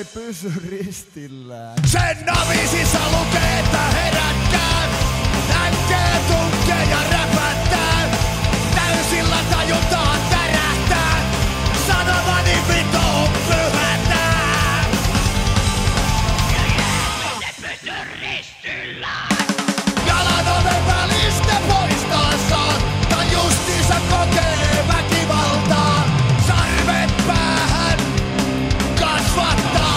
ei pysy ristillään. Sen avisissa lukee, että herätkää. Näkee, tunkee ja räpättää. Täysillä tajuntaan tärähtää. Sanomani vitoon pyhätää. Kirjaimet ei pysy ristillään. Jalan oven välistä poistaa saa. Tai justiinsa kokee väkivaltaa. Sarvet päähän kasvattaa.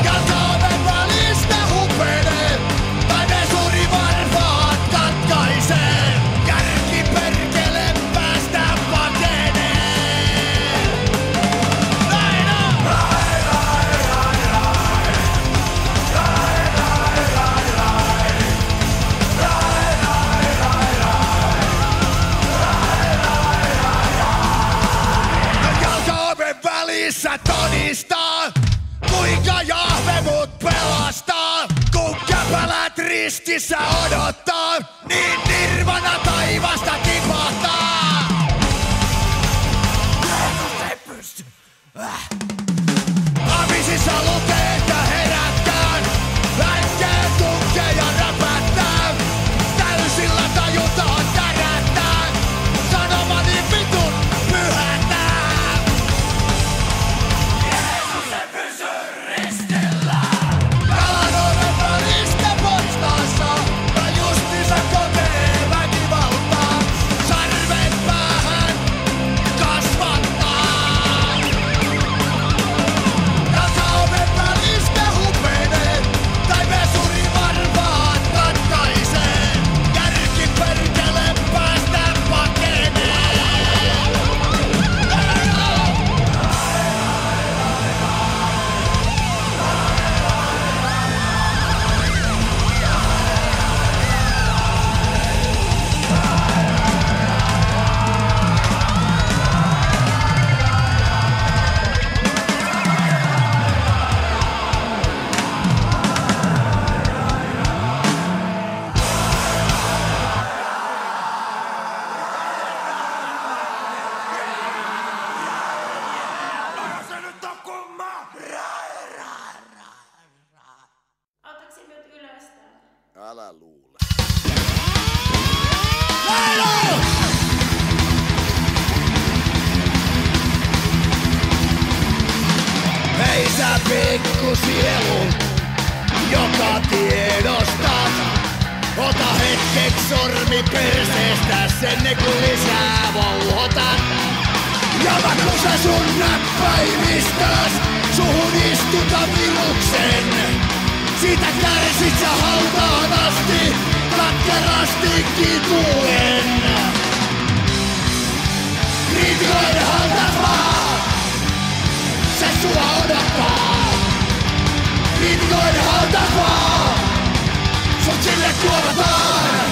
Jalka-oven välistä hupenee. Tai vesuri varpaat katkaisee. Kärki perkele päästä pakenee. Näin on! Jalka-oven välissä todistaa, kuinka Jahve mut pelastaa. Kun käpälät ristissä odottaa, niin nirvana taivasta tipahtaa. Jeesus ei pysty. Avisissa lukee, että herätkään. Änkee, tunkee ja räpättää. Täysillä tajutaan tärähtää. Sanomani vitun pyhätää. Jeesus ei pysy ristillään. Jalan oven välistä poistaessa. Tai justiinsa kokee väkivaltaa. Sarvet päähän kasvattaa. Jalka-oven välistä hupenee. Tai vesuri varpaat katkaisee. Järki perkele päästä pakenee. Se nyt on kumma! Otatko se minut ylös täältä? Älä luule. Hei sä pikkusielu, joka tiedostat. Ota hetkeksi sormi perseestä, ennen kuin lisää vouhotat. Ja mä kusän sun näppäimistös, suhun istuta viruksen. Siitä kärsit sä hautaan asti, katkerasti kipuen. Kriitikoiden haltas vaan, se sua odottaa. Kriitikoiden haltas vaan, sut sille kuovataan.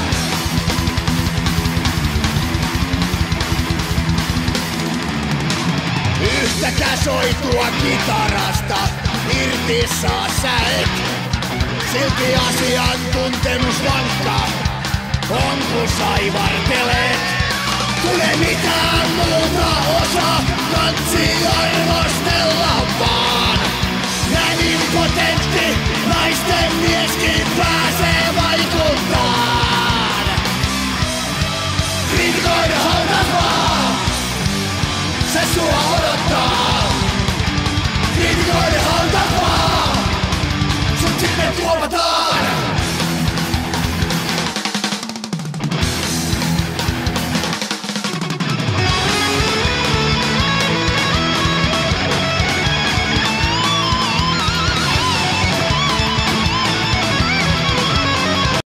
Yhtäkään soitua kitarasta irti saa sä et. Silti asiantuntemus vankka on kun saivartelet. Tule mitään muuta osa, kantsi arvostella vaan. Näin impotentti naisten mieskin pääsee vaikuttaan. Kriitikoiden hautas vaan, se sua odottaa. Kriitikoiden hautas vaan, sut sinne tuomataan.